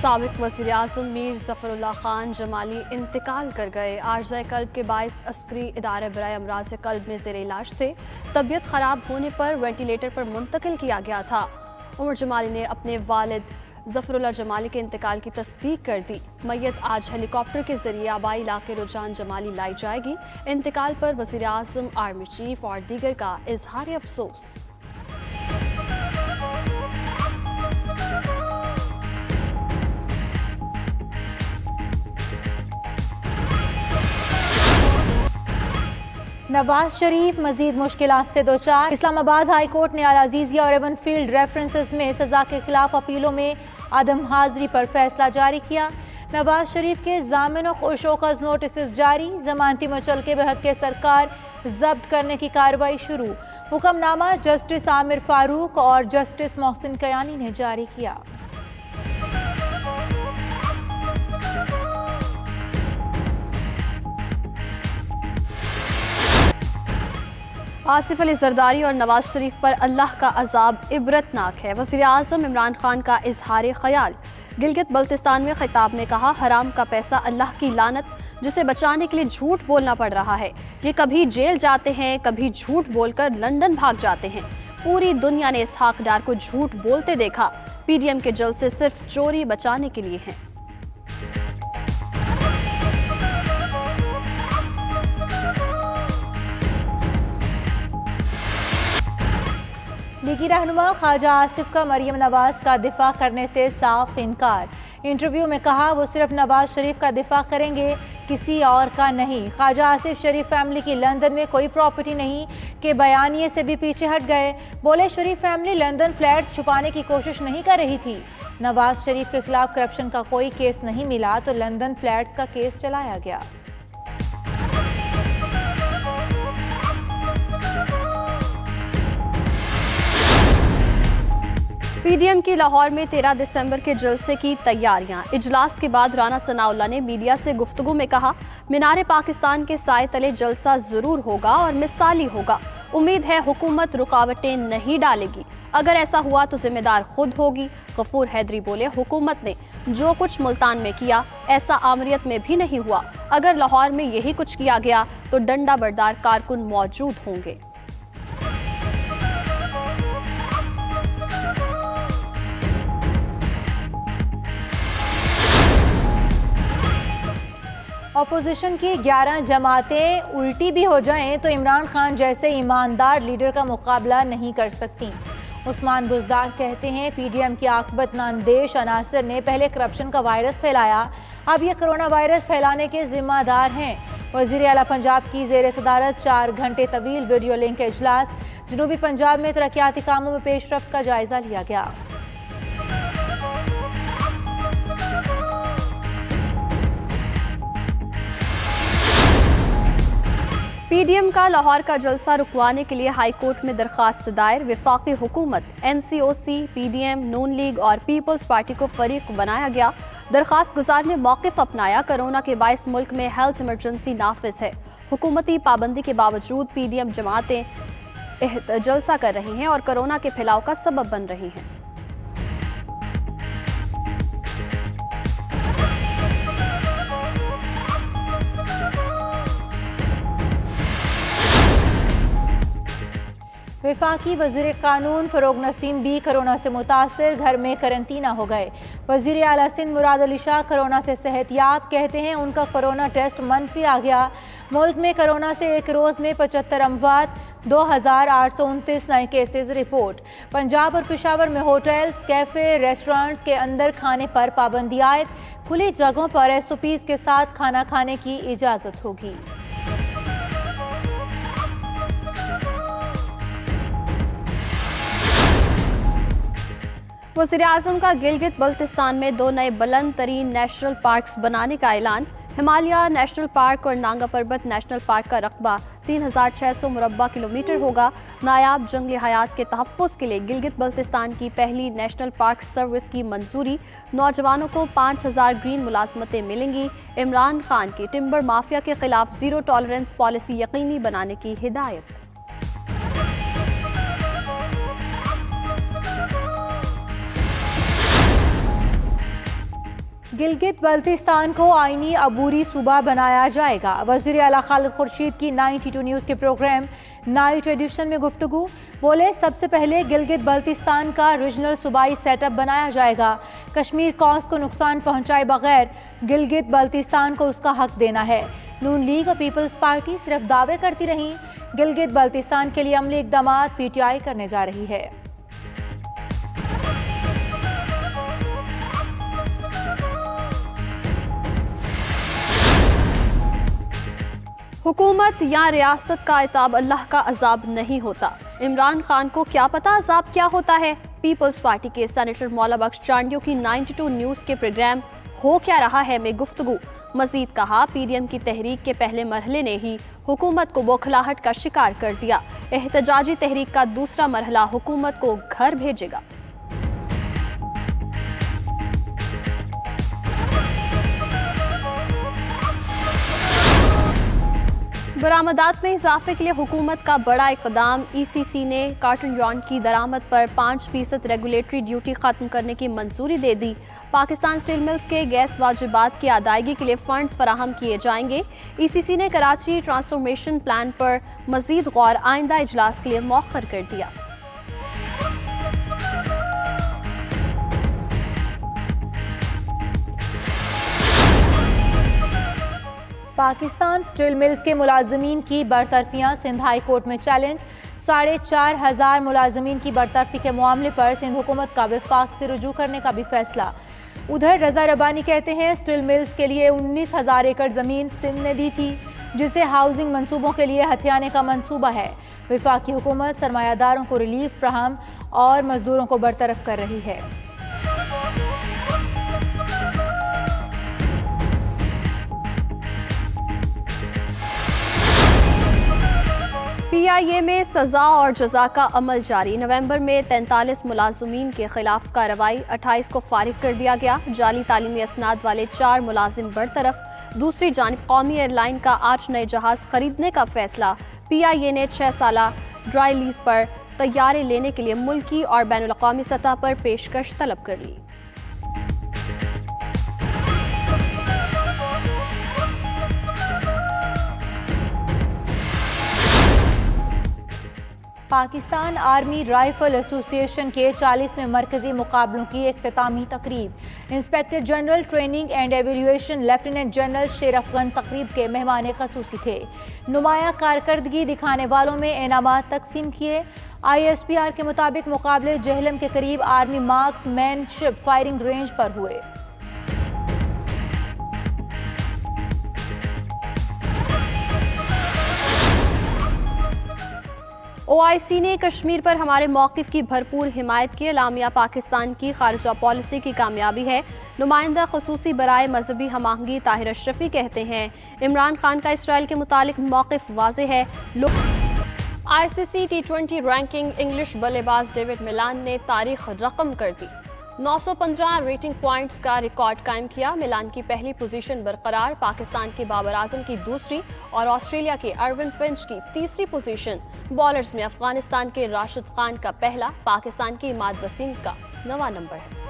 साबिक वज़ीर-ए-आज़म मीर ज़फ़रुल्लाह ख़ान जमाली इंतकाल कर गए। आर्ज़ाए क़ल्ब के बाइस अस्करी इदारे बराए अमराज़ क़ल्ब में ज़ेर इलाज थे। तबीयत ख़राब होने पर वेंटिलेटर पर मुंतकिल किया गया था। उमर जमाली ने अपने वालिद ज़फ़रुल्लाह जमाली के इंतकाल की तस्दीक कर दी। मैयत आज हेलीकॉप्टर के जरिए आबाई इलाके रुझान जमाली लाई जाएगी। इंतकाल पर वज़ीर-ए-आज़म, आर्मी चीफ और दीगर का इजहार अफसोस। नवाज शरीफ मजीद मुश्किलात से दो चार। इस्लामाबाद हाई कोर्ट ने अल-अज़ीज़िया और एवन फील्ड रेफरेंसेस में सजा के खिलाफ अपीलों में आदम हाजिरी पर फैसला जारी किया। नवाज शरीफ के जामिन और शोकस नोटिस जारी। जमानती मुचलके बहक के सरकार जब्त करने की कार्रवाई शुरू। हुक्मनामा जस्टिस आमिर फारूक और जस्टिस मोहसिन कयानी ने जारी किया। आसिफ अली जरदारी और नवाज शरीफ पर अल्लाह का अजाब इबरतनाक है। वज़ीर-ए-आज़म इमरान खान का इजहार ख्याल। गिलगित बल्तिस्तान में खिताब में कहा, हराम का पैसा अल्लाह की लानत, जिसे बचाने के लिए झूठ बोलना पड़ रहा है। ये कभी जेल जाते हैं, कभी झूठ बोलकर लंदन भाग जाते हैं। पूरी दुनिया ने इसहाक डार को झूठ बोलते देखा। पीडीएम के जलसे सिर्फ चोरी बचाने के लिए हैं। लीगी रहनुमा ख्वाजा आसिफ का मरियम नवाज का दिफा करने से साफ इनकार। इंटरव्यू में कहा वो सिर्फ नवाज शरीफ का दिफा करेंगे, किसी और का नहीं। ख्वाजा आसिफ शरीफ फैमिली की लंदन में कोई प्रॉपर्टी नहीं के बयानिए से भी पीछे हट गए। बोले शरीफ फैमिली लंदन फ्लैट्स छुपाने की कोशिश नहीं कर रही थी। नवाज शरीफ के खिलाफ करप्शन का कोई केस नहीं मिला तो लंदन फ्लैट्स का केस चलाया गया। पीडीएम की लाहौर में 13 दिसंबर के जलसे की तैयारियां। इजलास के बाद राना सनाउल्लाह ने मीडिया से गुफ्तगू में कहा, मीनारे पाकिस्तान के साए तले जलसा जरूर होगा और मिसाली होगा। उम्मीद है हुकूमत रुकावटें नहीं डालेगी। अगर ऐसा हुआ तो जिम्मेदार खुद होगी। गफूर हैदरी बोले, हुकूमत ने जो कुछ मुल्तान में किया ऐसा आमरीत में भी नहीं हुआ। अगर लाहौर में यही कुछ किया गया तो डंडा बरदार कारकुन मौजूद होंगे। अपोजिशन की 11 जमातें उल्टी भी हो जाएं तो इमरान खान जैसे ईमानदार लीडर का मुकाबला नहीं कर सकती। उस्मान बुज़दार कहते हैं, पीडीएम की आकबत नांदेश अनासर ने पहले करप्शन का वायरस फैलाया, अब ये कोरोना वायरस फैलाने के जिम्मेदार हैं। वज़ीर आला पंजाब की ज़ेर सदारत 4 घंटे तवील वीडियो लिंक इजलास। जनूबी पंजाब में तरक्याती कामों में पेशरफ्त का जायजा लिया गया। पीडीएम का लाहौर का जलसा रुकवाने के लिए हाई कोर्ट में दरखास्त दायर। वफाकी हुकूमत, एनसीओसी, पीडीएम, नून लीग और पीपल्स पार्टी को फरीक बनाया गया। दरखास्त गुजार ने मौक़िफ़ अपनाया, कोरोना के बाइस मुल्क में हेल्थ इमरजेंसी नाफिज है। हुकूमती पाबंदी के बावजूद पीडीएम जमातें जलसा कर रही हैं और कोरोना के फैलाव का सबब बन रही हैं। वफाकी वज़ीर कानून फ़रोग नसीम भी कोरोना से मुतासर, घर में करंतना हो गए। वज़ीर आला सिंध मुराद अली शाह कोरोना से सेहतयाब, कहते हैं उनका कोरोना टेस्ट मनफी आ गया। मुल्क में कोरोना से एक रोज़ में 75 अमवात, 2829 नए केसेस रिपोर्ट। पंजाब और पेशावर में होटल्स, कैफ़े, रेस्टोरेंट्स के अंदर खाने पर पाबंदी आयद। खुली जगहों पर SOPs के साथ खाना खाने की इजाज़त होगी। वज़ीर-ए-आज़म का गिलगित बल्तिस्तान में 2 नए बुलंद तरीन नेशनल पार्क्स बनाने का ऐलान। हिमालय नेशनल पार्क और नांगा पर्बत नेशनल पार्क का रकबा 3600 मुरब्बा किलोमीटर होगा। नायाब जंगली हयात के तहफ़्फ़ुज़ के लिए गिलगित बल्तिस्तान की पहली नेशनल पार्क सर्विस की मंजूरी। नौजवानों को 5000 ग्रीन मुलाजमतें मिलेंगी। इमरान खान की टिम्बर माफिया के खिलाफ ज़ीरो टॉलरेंस पॉलिसी यकीनी बनाने की हिदायत। गिलगित बल्तिस्तान को आईनी अबूरी सूबा बनाया जाएगा। वज़ीर आला खालिद खुर्शीद की 92 न्यूज़ के प्रोग्राम नाइट एडिशन में गुफ्तगू। बोले, सबसे पहले गिलगित बल्तिस्तान का रीजनल सूबाई सेटअप बनाया जाएगा। कश्मीर कॉज को नुकसान पहुंचाए बगैर गिलगित बल्तिस्तान को उसका हक देना है। नून लीग और पीपल्स पार्टी सिर्फ दावे करती रहीं। गिलगित बल्तिस्तान के लिए अमली इकदाम पीटीआई करने जा रही है। हुकूमत या रियासत का इताब अल्लाह का अजाब नहीं होता। इमरान खान को क्या पता अजाब क्या होता है। पीपल्स पार्टी के सेनेटर मौला बख्श चांडियो की 92 न्यूज़ के प्रोग्राम हो क्या रहा है में गुफ्तगू। मजीद कहा, पीडीएम की तहरीक के पहले मरहले ने ही हुकूमत को बौखलाहट का शिकार कर दिया। एहतजाजी तहरीक का दूसरा मरहला हुकूमत को घर भेजेगा। बरामदात में इजाफे के लिए हुकूमत का बड़ा इकदाम। ईसीसी ने कार्टन यार्न की दरामद पर 5% रेगुलेटरी ड्यूटी खत्म करने की मंजूरी दे दी। पाकिस्तान स्टील मिल्स के गैस वाजिबात की अदायगी के लिए फंड्स फराहम किए जाएंगे। ईसीसी ने कराची ट्रांसफॉर्मेशन प्लान पर मजीद गौर आइंदा इजलास के लिए मौखर कर दिया। पाकिस्तान स्टील मिल्स के मुलाजमीन की बरतरफियां सिंध हाई कोर्ट में चैलेंज। 4,500 मुलाजमीन की बरतरफी के मामले पर सिंध हुकूमत का वफाक से रुजू करने का भी फैसला। उधर रजा रबानी कहते हैं, स्टील मिल्स के लिए 19,000 एकड़ ज़मीन सिंध ने दी थी, जिसे हाउसिंग मंसूबों के लिए हथियाने का मंसूबा है। वफाकी हुकूमत सरमायादारों को रिलीफ फ्राहम और मजदूरों को बरतरफ कर रही है। पीआईए में सजा और जजा का अमल जारी। नवंबर में 43 मुलाजमीन के खिलाफ कार्रवाई, 28 को फारिग कर दिया गया। जाली तालीमी असनाद वाले 4 मुलाजिम बरतरफ। दूसरी जानिब कौमी एयरलाइन का 8 नए जहाज खरीदने का फैसला। पीआईए ने 6 साला ड्राई लीज पर तैयारे लेने के लिए मुल्की और बैनुल अक़वामी सतह पर पेशकश तलब कर ली। पाकिस्तान आर्मी राइफल एसोसिएशन के 40वें मरकजी मुकाबलों की इख्तितामी तकरीब। Inspector general training and evaluation lieutenant general शेर अफगन तकरीब के मेहमान खसूसी थे। नुमाया कारकर्दगी दिखाने वालों में इनामात तकसीम किए। ISPR के मुताबिक मुकाबले जहलम के करीब आर्मी मार्क्समैनशिप फायरिंग रेंज पर हुए। OIC ने कश्मीर पर हमारे मौक़िफ़ की भरपूर हिमायत की। एलामिया पाकिस्तान की खारिजा पॉलिसी की कामयाबी है। नुमाइंदा ख़ुसूसी बराए मजहबी हमाहंगी ताहिर अशरफी कहते हैं, इमरान खान का इसराइल के मुतालिक मौक़िफ़ वाज़े है। ICC T20 रैंकिंग इंग्लिश बल्लेबाज डेविड मिलान ने तारीख रकम कर दी। 915 रेटिंग पॉइंट्स का रिकॉर्ड कायम किया। मिलान की पहली पोजीशन बरकरार, पाकिस्तान के बाबर आजम की दूसरी और ऑस्ट्रेलिया के अरविन फिंच की तीसरी पोजीशन। बॉलर्स में अफगानिस्तान के राशिद खान का पहला, पाकिस्तान के इमाद वसीम का 9वां नंबर है।